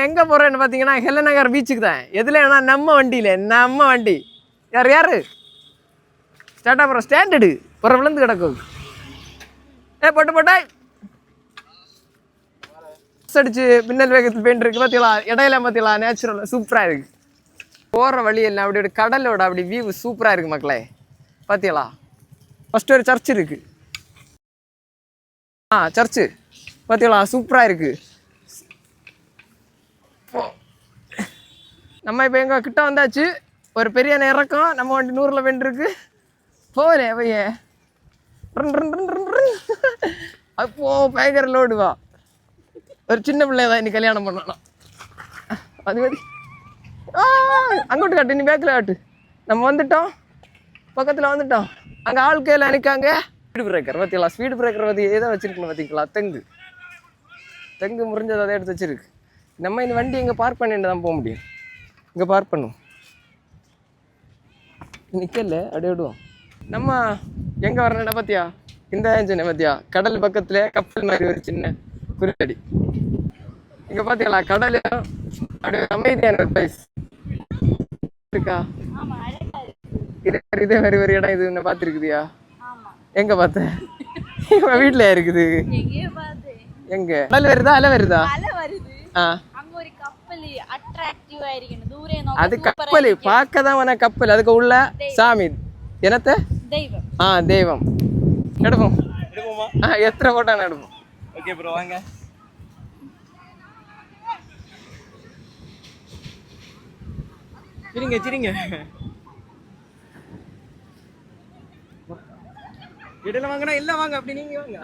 எங்கே போகிறோன்னு பார்த்தீங்கன்னா ஹெல்லநகர் பீச்சுக்கு தான். எதில் ஏன்னா நம்ம வண்டியில் நம்ம வண்டி யார் ஸ்டார்ட்டாக போகிறோம். ஸ்டாண்டர்டு போகிற விழுந்து கிடக்கும். போட்டு அடிச்சு மின்னல் வேகத்தில் பெயிண்ட் இருக்குது. பார்த்தீங்களா இடையில பார்த்தீங்களா நேச்சுரல் சூப்பராக இருக்குது. போகிற வழியெல்லாம் அப்படி கடலோட அப்படி வியூ சூப்பராக இருக்குது மக்களே. பார்த்தீங்களா ஃபஸ்ட்டு ஒரு சர்ச் இருக்குது. சர்ச்சு பார்த்தீங்களா சூப்பராக இருக்குது. நம்ம இப்போ எங்கள் கிட்ட வந்தாச்சு. ஒரு பெரிய இறக்கம். நம்ம வண்டி 100ல் வெண்டிருக்கு. போகலே பைய அப்போ பயங்கர லோடு வா. ஒரு சின்ன பிள்ளை தான் இன்னைக்கு கல்யாணம் பண்ணணும். அது மாதிரி அங்கோட்டு காட்டு, நீ பேக்கில் காட்டு. நம்ம வந்துட்டோம், பக்கத்தில் வந்துட்டோம். அங்கே ஆட்கள் நினைக்காங்க. ஸ்பீடு பிரேக்கர் பார்த்தீங்களா? ஸ்பீடு பிரேக்கர் பற்றி எதை வச்சுருக்குன்னு பார்த்தீங்களா? தெங்கு முறிஞ்சதை அதை எடுத்து வச்சுருக்கு. நம்ம இந்த வண்டி இங்கே பார்க் பண்ணிட்டு தான் போக முடியும். இங்கே பார்க் பண்ணுவோம். நிற்கல அப்படியே விடுவோம். நம்ம எங்கே வரணுன்னா பார்த்தியா இந்த சின்ன பார்த்தியா கடல் பக்கத்தில் கப்பல் மாதிரி ஒரு சின்ன குருத்தடி. இங்கே பார்த்தீங்களா கடல் அப்படியே அமைதியான ஒரு பிளேஸ் இருக்கா? இதே மாதிரி ஒரு இடம் இது என்ன பார்த்துருக்குதியா? எங்கே பார்த்த? வீட்டில் இருக்குது. எங்கே கடல் வருதா அலை வருதா? அது கப்பல் பார்க்கதான் கப்பல். அதுக்கு உள்ள சாமி என்னத்த தெய்வம். எடுப்போம். எத்தனை போட்டா எடுப்போம். ஓகே ப்ரோ வாங்க. சரிங்க இடையில வாங்கனா இல்ல வாங்க. அப்படி நீங்க வாங்க.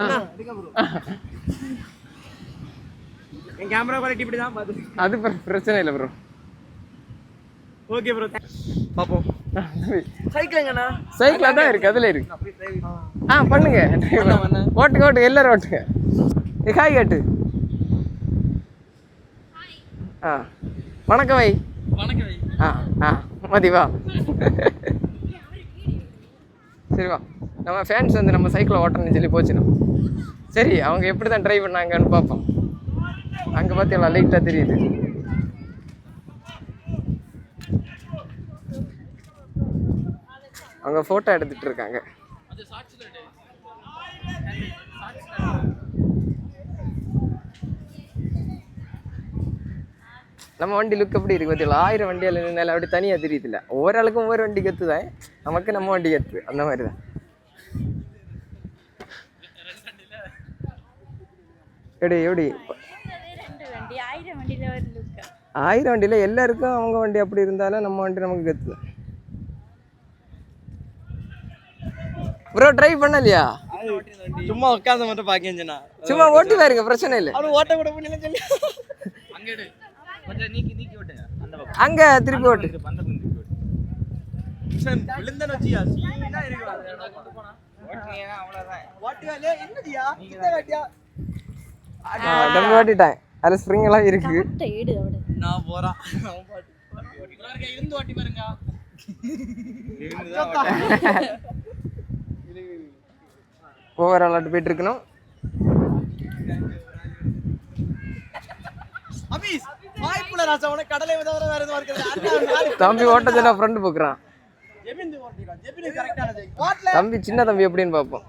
என் கேமரா குவாலிட்டி இப்படி தான் பாத்து. அது பிரச்சனை இல்லை ப்ரோ. ஓகே ப்ரோ பாப்போம். சைக்கிள் எங்கண்ணா? சைக்கிள் தான் இருக்கு, அதுல இருக்கு. பண்ணுங்க. ஓட்டுங்க எல்லாரும் ஓட்டுங்க. ஹாய் கேட்டு. வணக்கம் வை. மதி வா. சரி வா. நம்ம ஃபேன்ஸ் வந்து நம்ம சைக்கிளை ஓட்டணும்னு சொல்லி போச்சுனோம். சரி அவங்க எப்படி தான் ட்ரைவ் பண்ணாங்கன்னு பார்ப்போம். அங்கே பார்த்தீங்களா லைட்டாக தெரியுது. அவங்க ஃபோட்டோ எடுத்துகிட்டு இருக்காங்க. நம்ம வண்டி லுக் எப்படி இருக்குது பார்த்தீங்களா? 1000 வண்டியில் நின்னால அப்படி தனியாக தெரியுதுல்ல. ஒவ்வொரு ஆளுக்கும் ஒவ்வொரு வண்டி கற்று தான். நமக்கு நம்ம வண்டி கற்று அந்த மாதிரி தான். எப்படி 1000 வண்டியில் எல்லாருக்கும் அவங்க வண்டி அப்படி இருந்தாலும் நம்ம வண்டி நமக்கு கற்று. ப்ரோ ட்ரைவ் பண்ணலையா? சும்மா உட்காந்து மட்டும் பாக்கேன். சும்மா ஓட்டி பாருங்க, பிரச்சனை இல்லை. ஓட்ட கூட பண்ணல. அங்க திருப்பி ஓட்டு. ஓட்டிட்டேன். அது ஸ்ப்ரிங் எல்லாம் இருக்கு. நான் போறேன். ஓவர் ஆலாட்டு போயிட்டு இருக்கணும். தம்பி ஓட்ட சொன்னா ஃப்ரெண்ட் போக்குறான். தம்பி சின்ன தம்பி எப்படின்னு பார்ப்போம்.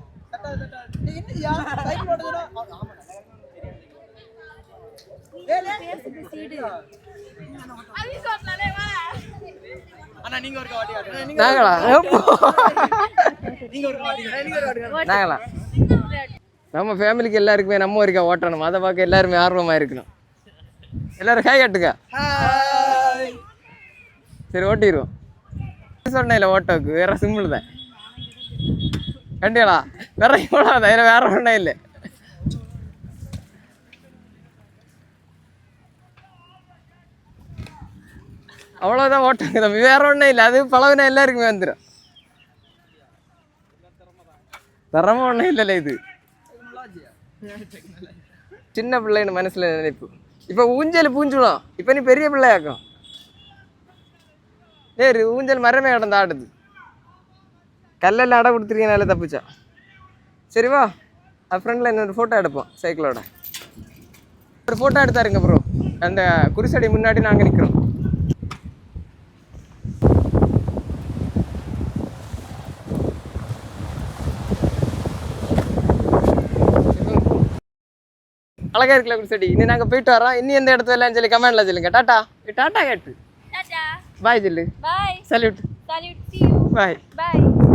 நம்ம ஃபேமிலிக்கு எல்லாருக்குமே நம்ம ஒருக்கா ஓட்டணும். அதை பார்க்க எல்லாருமே ஆர்வமா இருக்கணும். எல்லாரும் ஹாய் காட்டுங்க. சரி ஓட்டிடுவோம். சொன்ன இல்லை ஓட்டோக்கு வேற சிம்பிள் தான். கண்டிங்களா வேற இவ்வளோ வேற ஒன்றும் இல்லை. அவ்வளோதான் ஓட்டுங்க தம்பி, வேற ஒன்றும் இல்லை. அது பழகுனா எல்லாருக்குமே வந்துடும். தரமா ஒன்றும் இல்லைல்ல. இது சின்ன பிள்ளைன்னு மனசுல நினைப்பு. இப்போ ஊஞ்சல் பூஞ்சுடும். இப்போ நீ பெரிய பிள்ளையாக்கும். ஊஞ்சல் மரமே கடந்து ஆடுது. கல்லெல்லாம் அடை கொடுத்துருக்கீங்கனால தப்பிச்சா. சரிவா ஃப்ரெண்டில் இன்னொரு ஃபோட்டோ எடுப்போம் சைக்கிளோட. ஒரு ஃபோட்டோ எடுத்தாருங்க ப்ரோ. அந்த குருசடி முன்னாடி நாங்கள் நிற்கிறோம். அழகா இருக்குல்ல குருசடி. இனி நாங்கள் போயிட்டு வரோம். இன்னும் எந்த இடத்துல இல்லைன்னு சொல்லி கமெண்ட்ல சொல்லுங்க. டாட்டா டாட்டா கேட்டு Tata. பாய் சொல்லு. Bye. Salute Salute. See you. Bye. Bye.